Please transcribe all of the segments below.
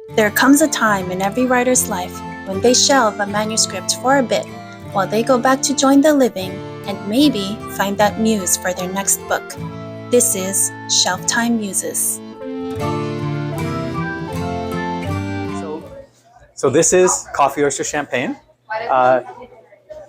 There comes a time in every writer's life when they shelve a manuscript for a bit while they go back to join the living and maybe find that muse for their next book. This is Shelf Time Muses. So this is Coffee Oyster Champagne.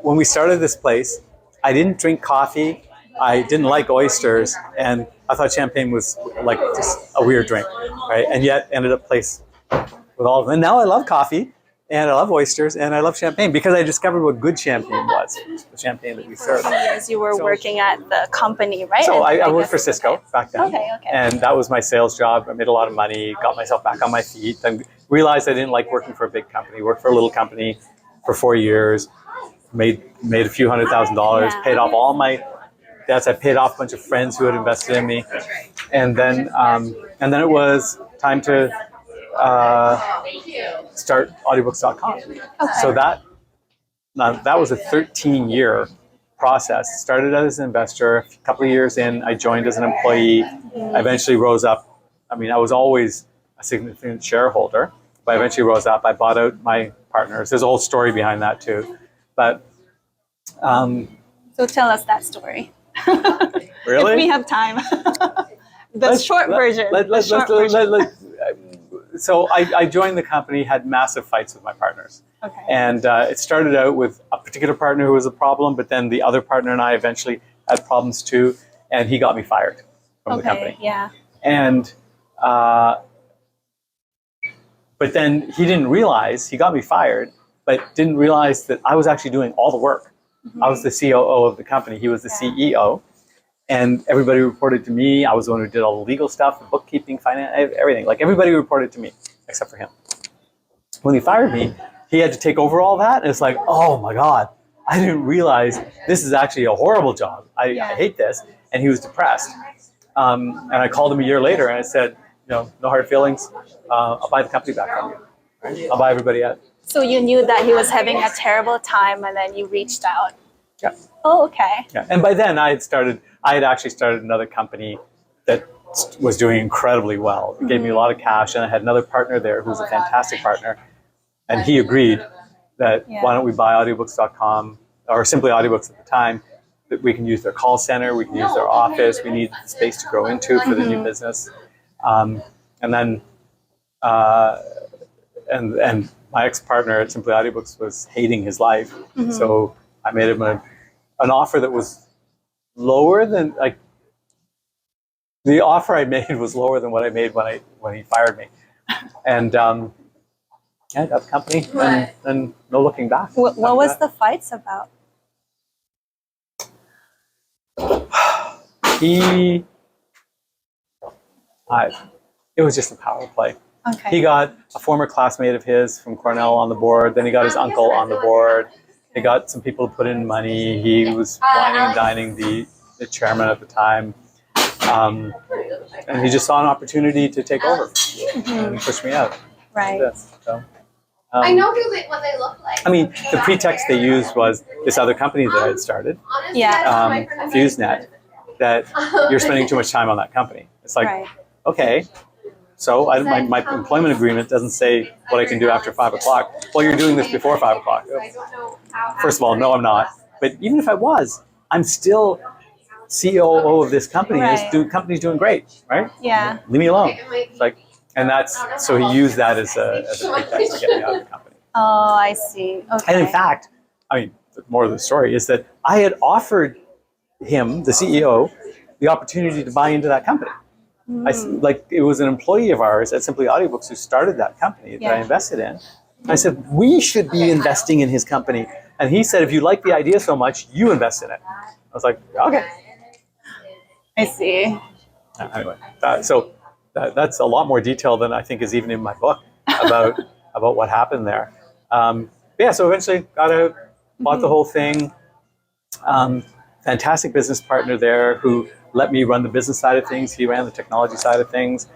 When we started this place, I didn't drink coffee, I didn't like oysters, and I thought champagne was like just a weird drink, right? And yet ended up place with all of them. And now I love coffee, and I love oysters, and I love champagne because I discovered what good champagne was, the champagne that we serve. For years you were working at the company, right? So I worked for Cisco back then. Okay. And that was my sales job. I made a lot of money, got myself back on my feet, and realized I didn't like working for a big company. Worked for a little company for 4 years, made a few $100,000, paid off all my debts. I paid off a bunch of friends who had invested in me, and then it was time to start Audiobooks.com. Okay. So that was a 13-year process. Started as an investor. A couple of years in, I joined as an employee. I eventually rose up. I mean, I was always a significant shareholder, but I eventually rose up. I bought out my partners. There's a whole story behind that too. But so tell us that story. Really? If we have time. Short version. So I joined the company, had massive fights with my partners. Okay. And it started out with a particular partner who was a problem, but then the other partner and I eventually had problems too, and he got me fired from the company. Yeah. And but then he didn't realize, he got me fired, but didn't realize that I was actually doing all the work. Mm-hmm. I was the COO of the company. He was the CEO. And everybody reported to me. I was the one who did all the legal stuff, the bookkeeping, finance, everything. Like everybody reported to me, except for him. When he fired me, he had to take over all that. And it's like, oh my God, I didn't realize this is actually a horrible job. I hate this. And he was depressed. And I called him a year later and I said, no hard feelings. I'll buy the company back from you. Right? I'll buy everybody out. So you knew that he was having a terrible time and then you reached out. Yeah. Oh, okay. Yeah. And by then I had actually started another company that was doing incredibly well. It gave me a lot of cash, and I had another partner there who was a fantastic partner. And he agreed that why don't we buy audiobooks.com, or simply audiobooks at the time, that we can use their call center, we can use their office, we need space to grow into for the new business. And then and my ex-partner at Simply Audiobooks was hating his life. Mm-hmm. So I made him an offer that was lower than, like, the offer I made was lower than what I made when he fired me. And I got the company and no looking back. What was the fights about? It was just a power play. Okay. He got a former classmate of his from Cornell on the board. Then he got his uncle on the board. He got some people to put in money. He was wining and dining the chairman at the time. And he just saw an opportunity to take over and push me out. Right. So, I know what they look like. I mean, the pretext they used was this other company that I had started, FuseNet, that you're spending too much time on that company. It's like, okay, so my employment agreement doesn't say what I can do after 5 o'clock. Well, you're doing this before 5 o'clock. First of all, no, I'm not. But even if I was, I'm still COO of this company. And this company's doing great, right? Yeah. Leave me alone. It's like, and so he used that as a pretext to get me out of the company. Oh, I see. Okay. And in fact, I mean, more of the story is that I had offered him, the CEO, the opportunity to buy into that company. It was an employee of ours at Simply Audiobooks who started that company that I invested in. I said, we should be investing in his company. And he said, if you like the idea so much, you invest in it. I was like, okay. I see. Anyway, so that's a lot more detail than I think is even in my book about what happened there. So eventually got out, bought the whole thing. Fantastic business partner there who let me run the business side of things. He ran the technology side of things.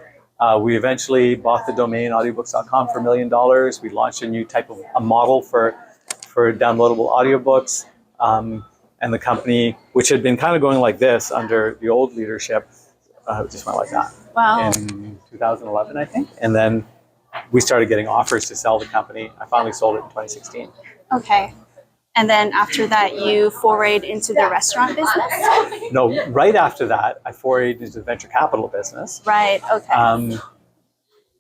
We eventually bought the domain audiobooks.com for $1 million. We launched a new type of a model for downloadable audiobooks. And the company, which had been kind of going like this under the old leadership, just went like that. Wow. In 2011, I think. And then we started getting offers to sell the company. I finally sold it in 2016. Okay. And then after that, you forayed into the restaurant business? No, right after that, I forayed into the venture capital business. Right, okay.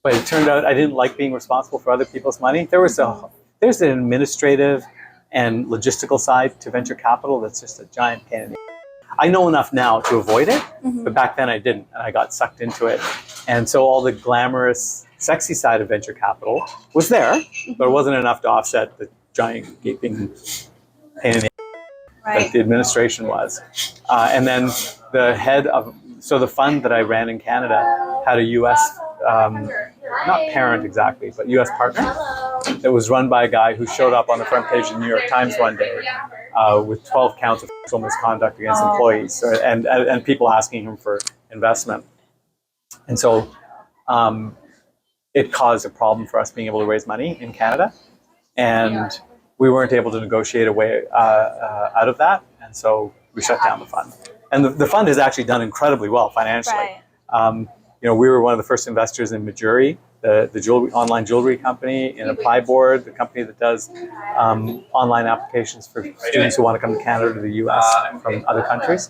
But it turned out I didn't like being responsible for other people's money. There's an administrative and logistical side to venture capital that's just a giant pain in the ass. I know enough now to avoid it, but back then I didn't, and I got sucked into it. And so all the glamorous, sexy side of venture capital was there, but it wasn't enough to offset the giant gaping pain in the ass that the administration was. And then the head of, so the fund that I ran in Canada had a U.S., not parent exactly, but U.S. partner that was run by a guy who showed up on the front page of the New York Times one day with 12 counts of sexual misconduct against employees and people asking him for investment. And so it caused a problem for us being able to raise money in Canada. And we weren't able to negotiate a way out of that. And so we shut down the fund. And the fund has actually done incredibly well financially. Right. We were one of the first investors in Majuri, the online jewelry company, in Applyboard, the company that does online applications for students who want to come to Canada or the US from other countries.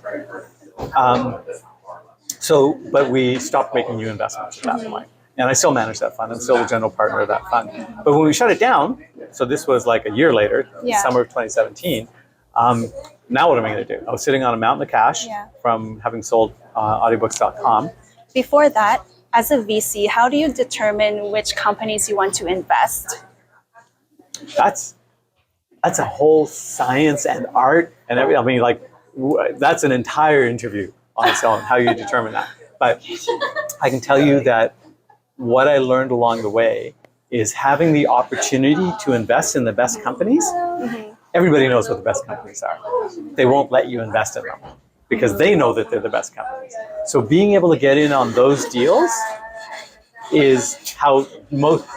But we stopped making new investments at that point. And I still manage that fund. I'm still the general partner of that fund. But when we shut it down, so this was like a year later, summer of 2017, now what am I going to do? I was sitting on a mountain of cash from having sold Audiobooks.com. Before that, as a VC, how do you determine which companies you want to invest? That's a whole science and art and everything. I mean, that's an entire interview on its own, how you determine that. But I can tell you that what I learned along the way is having the opportunity to invest in the best companies. Everybody knows what the best companies are. They won't let you invest in them because they know that they're the best companies. So being able to get in on those deals is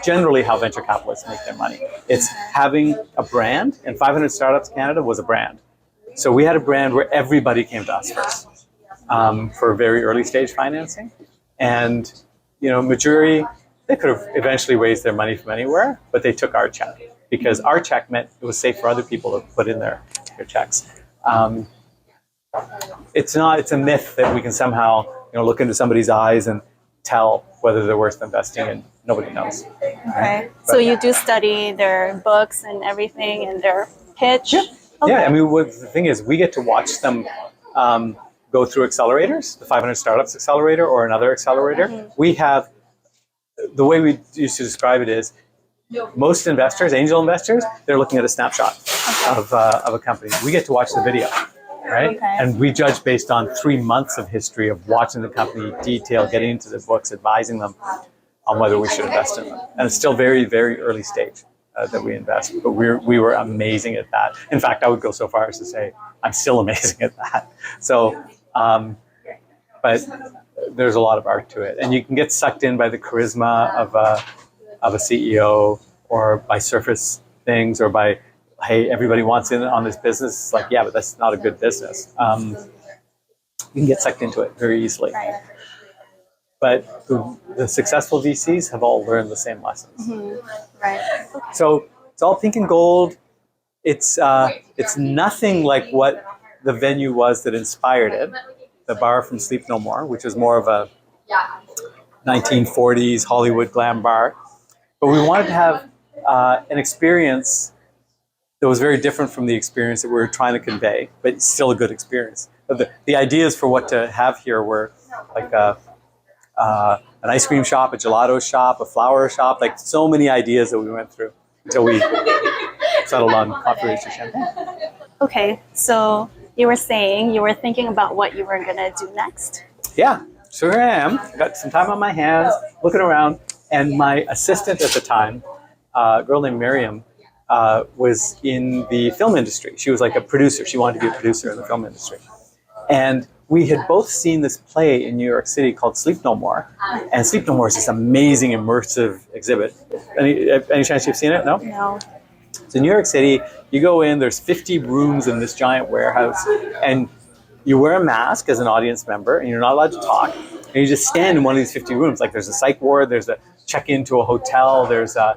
generally how venture capitalists make their money. It's having a brand, and 500 Startups Canada was a brand. So we had a brand where everybody came to us first for very early stage financing. And Majuri, they could have eventually raised their money from anywhere, but they took our check because our check meant it was safe for other people to put in their checks. It's a myth that we can somehow look into somebody's eyes and tell whether they're worth investing in. Nobody knows. Okay. So you do study their books and everything and their pitch? Yeah. Okay. Yeah. I mean, the thing is, we get to watch them go through accelerators, the 500 Startups Accelerator or another accelerator. We have, the way we used to describe it is, most investors, angel investors, they're looking at a snapshot of a company. We get to watch the video, right? Okay. And we judge based on 3 months of history of watching the company detail, getting into the books, advising them on whether we should invest in them. And it's still very, very early stage that we invest, but we were amazing at that. In fact, I would go so far as to say I'm still amazing at that. So, but there's a lot of art to it, and you can get sucked in by the charisma of a CEO, or by surface things, or by, hey, everybody wants in on this business. It's like, yeah, but that's not a good business. You can get sucked into it very easily. Right. But the successful VCs have all learned the same lessons. Right. So it's all pink and gold. It's nothing like what the venue was that inspired it, the bar from Sleep No More, which is more of a 1940s Hollywood glam bar. But we wanted to have an experience that was very different from the experience that we were trying to convey, but still a good experience. But the ideas for what to have here were like an ice cream shop, a gelato shop, a flower shop, like so many ideas that we went through until we settled on coffee roaster champagne. Okay, so you were saying you were thinking about what you were going to do next. Yeah, sure I am. I got some time on my hands, looking around, and my assistant at the time, a girl named Miriam, was in the film industry. She was like a producer. She wanted to be a producer in the film industry. And we had both seen this play in New York City called Sleep No More. And Sleep No More is this amazing immersive exhibit. Any chance you've seen it? No? No. So in New York City, you go in, there's 50 rooms in this giant warehouse, and you wear a mask as an audience member, and you're not allowed to talk. And you just stand in one of these 50 rooms. Like there's a psych ward, there's a check into a hotel. There's a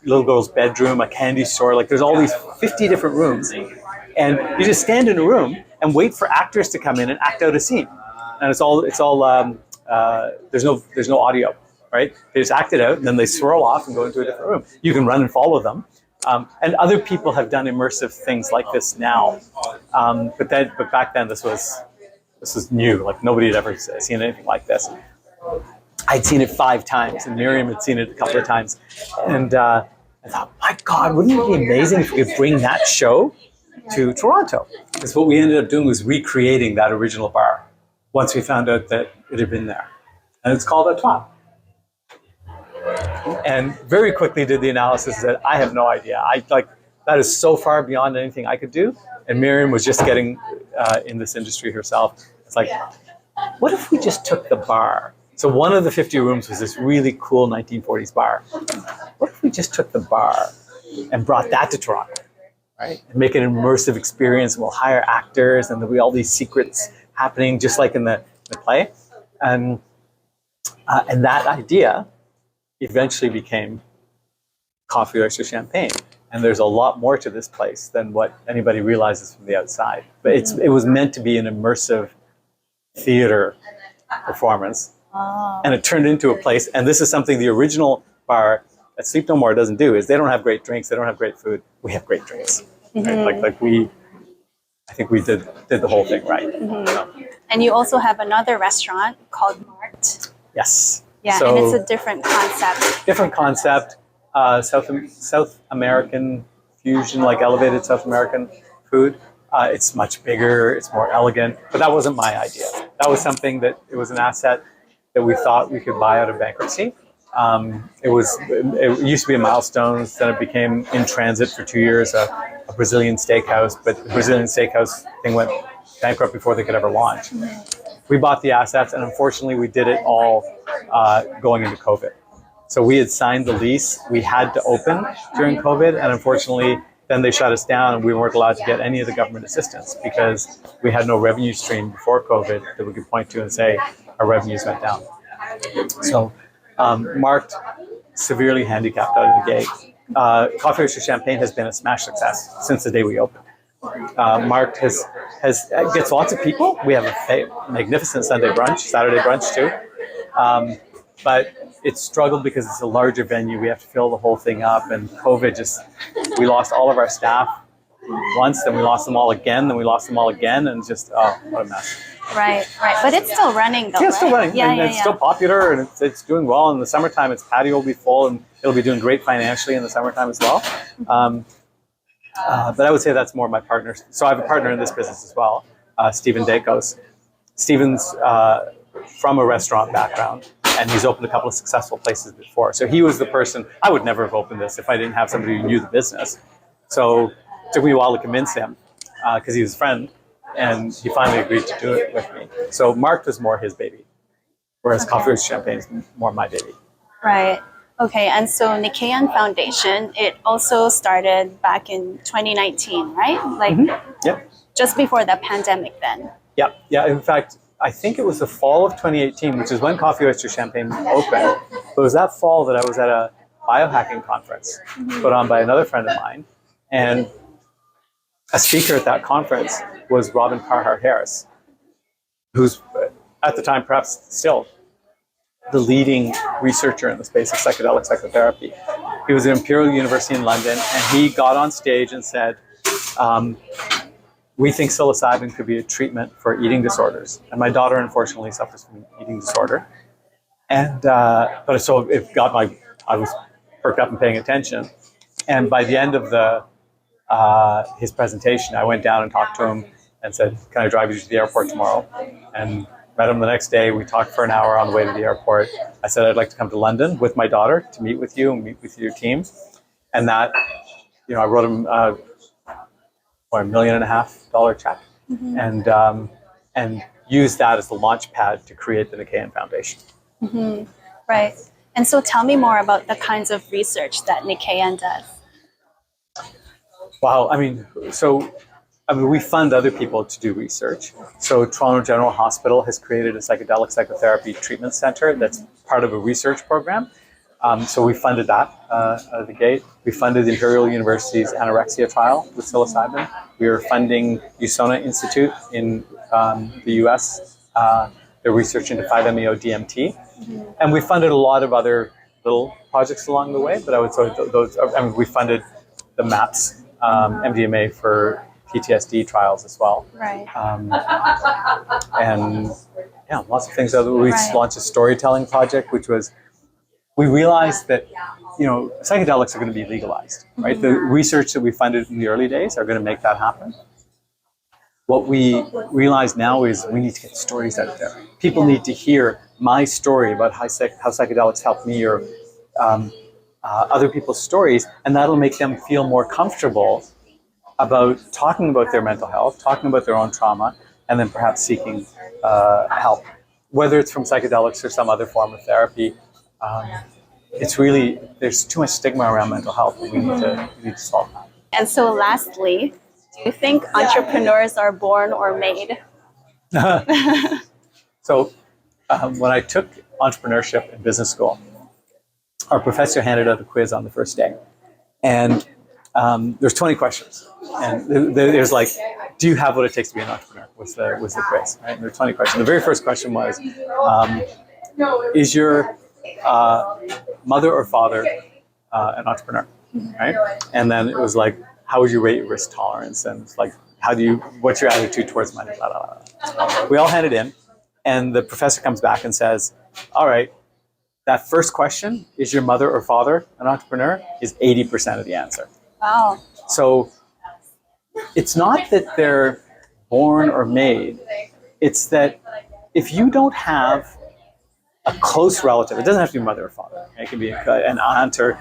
little girl's bedroom, a candy store. Like there's all these 50 different rooms, and you just stand in a room and wait for actors to come in and act out a scene. And it's all there's no audio, right? They just act it out, and then they swirl off and go into a different room. You can run and follow them. And other people have done immersive things like this now, but back then this was new. Like nobody had ever seen anything like this. I'd seen it 5 times, and Miriam had seen it a couple of times, and I thought, my God, wouldn't it be amazing if we could bring that show to Toronto? Because what we ended up doing was recreating that original bar once we found out that it had been there, and it's called Etoile. And very quickly did the analysis that I have no idea. That is so far beyond anything I could do. And Miriam was just getting in this industry herself. It's like, what if we just took the bar? So one of the 50 rooms was this really cool 1940s bar. What if we just took the bar and brought that to Toronto, right? And make it an immersive experience, and we'll hire actors, and there'll be all these secrets happening, just like in the play. And that idea eventually became Coffee Oyster Champagne. And there's a lot more to this place than what anybody realizes from the outside. But it was meant to be an immersive theater performance. Oh. And it turned into a place, and this is something the original bar at Sleep No More doesn't do, is they don't have great drinks, they don't have great food. We have great drinks. Right? I think we did the whole thing right. So. And you also have another restaurant called Mart. Yes. Yeah, So, and it's a different concept. Different concept, South American fusion, like elevated South American food. It's much bigger, it's more elegant, but that wasn't my idea. That was something it was an asset that we thought we could buy out of bankruptcy. It used to be a Milestones, then it became in transit for 2 years, a Brazilian steakhouse, but the Brazilian steakhouse thing went bankrupt before they could ever launch. We bought the assets, and unfortunately we did it all going into COVID. So we had signed the lease, we had to open during COVID, and unfortunately then they shut us down, and we weren't allowed to get any of the government assistance because we had no revenue stream before COVID that we could point to and say our revenues went down. So Marked severely handicapped out of the gate. Coffee Oyster Champagne has been a smash success since the day we opened. Marked gets lots of people. We have a magnificent Saturday brunch too. But it's struggled because it's a larger venue. We have to fill the whole thing up, and COVID we lost all of our staff once, then we lost them all again, then we lost them all again, and what a mess. Right. But it's still running though, Yeah, it's still running, Yeah, and it's still popular, and it's doing well. In the summertime, its patio will be full, and it'll be doing great financially in the summertime as well. But I would say that's more my partner. So I have a partner in this business as well, Stephen Dacos. Stephen's from a restaurant background, and he's opened a couple of successful places before. So he was the person. I would never have opened this if I didn't have somebody who knew the business. So it took me a while to convince him because he was a friend, and he finally agreed to do it with me. So Mark was more his baby, whereas Coffee Oyster Champagne is more my baby. Right. Okay, and so Nikayan Foundation, it also started back in 2019, right? Just before the pandemic then. Yeah. In fact, I think it was the fall of 2018, which is when Coffee Oyster Champagne opened. It was that fall that I was at a biohacking conference put on by another friend of mine. And a speaker at that conference was Robin Carhart Harris, who's at the time perhaps still the leading researcher in the space of psychedelic psychotherapy. He was at Imperial University in London, and he got on stage and said, we think psilocybin could be a treatment for eating disorders. And my daughter, unfortunately, suffers from eating disorder. And but so it got I was perked up and paying attention. And by the end of his presentation, I went down and talked to him and said, can I drive you to the airport tomorrow? And met him the next day. We talked for an hour on the way to the airport. I said, I'd like to come to London with my daughter to meet with you and meet with your team. And that, I wrote him $1.5 million check, and used that as the launch pad to create the Nikayan Foundation. Mm-hmm. Right. And so tell me more about the kinds of research that Nikayan does. Wow. I mean, so I mean, we fund other people to do research. So Toronto General Hospital has created a psychedelic psychotherapy treatment center that's part of a research program. So we funded that out of the gate. We funded the Imperial University's anorexia trial with psilocybin. We are funding USONA Institute in the US, their research into 5-MeO-DMT. And we funded a lot of other little projects along the way, but I would say those, I mean, we funded the MAPS, MDMA for PTSD trials as well. Right. And yeah, lots of things. We launched a storytelling project, which was, we realized that, psychedelics are going to be legalized, right? The research that we funded in the early days are going to make that happen. What we realize now is we need to get stories out there. People need to hear my story about how psychedelics helped me, or other people's stories, and that'll make them feel more comfortable about talking about their mental health, talking about their own trauma, and then perhaps seeking help, whether it's from psychedelics or some other form of therapy. It's really, there's too much stigma around mental health, and we need to solve that. And so lastly, do you think entrepreneurs are born or made? So when I took entrepreneurship in business school, our professor handed out a quiz on the first day. And there's 20 questions. And there's like, do you have what it takes to be an entrepreneur? Was the quiz, right? And there are 20 questions. The very first question was, is your mother or father an entrepreneur, right? And then it was like, how would you rate your risk tolerance? And it's like, what's your attitude towards money? Blah, blah, blah. We all hand it in, and the professor comes back and says, all right, that first question, is your mother or father an entrepreneur, is 80% of the answer. Wow. So it's not that they're born or made. It's that if you don't have a close relative, it doesn't have to be mother or father. It can be an aunt or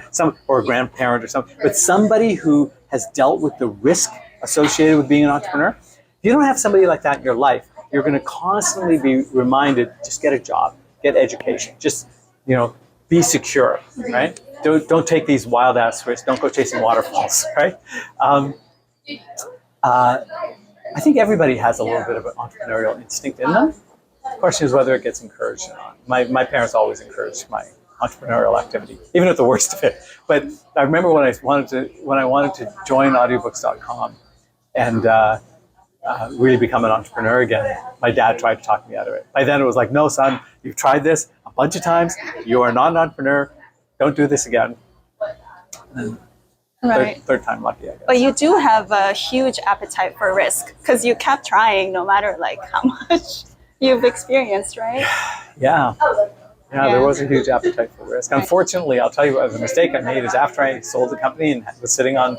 a grandparent or something, but somebody who has dealt with the risk associated with being an entrepreneur. If you don't have somebody like that in your life, you're going to constantly be reminded, just get a job, get education, just, be secure, right? Don't take these wild ass risks. Don't go chasing waterfalls, right? I think everybody has a little bit of an entrepreneurial instinct in them. The question is whether it gets encouraged or not. My parents always encouraged my entrepreneurial activity, even at the worst of it. But I remember when I wanted to join Audiobooks.com and really become an entrepreneur again, my dad tried to talk me out of it. By then it was like, no, son, you've tried this a bunch of times. You are not an entrepreneur. Don't do this again. And third time lucky, I guess. But you do have a huge appetite for risk, because you kept trying no matter like how much you've experienced, right? Yeah, there was a huge appetite for risk. Unfortunately, I'll tell you, the mistake I made is after I sold the company and was sitting on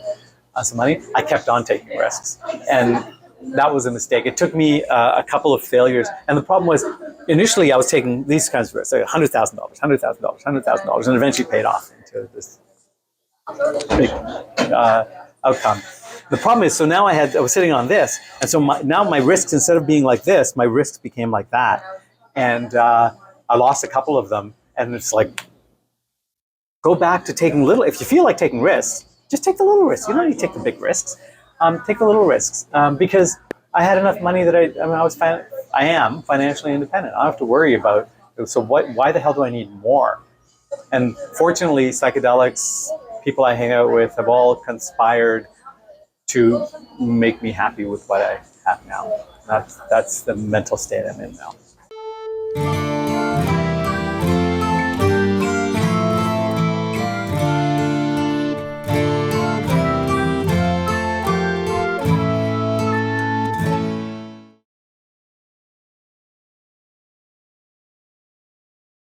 some money, I kept on taking risks. And that was a mistake. It took me a couple of failures. And the problem was, initially I was taking these kinds of risks, like $100,000, $100,000, $100,000, and eventually paid off into this big outcome. The problem is, so now I was sitting on this, and so now my risks, instead of being like this, my risks became like that. And I lost a couple of them, and it's like, go back to taking little. If you feel like taking risks, just take the little risks. You don't need to take the big risks. Take the little risks, because I had enough money that I am financially independent. I don't have to worry about, so why the hell do I need more? And fortunately, psychedelics, people I hang out with, have all conspired to make me happy with what I have now. That's the mental state I'm in now.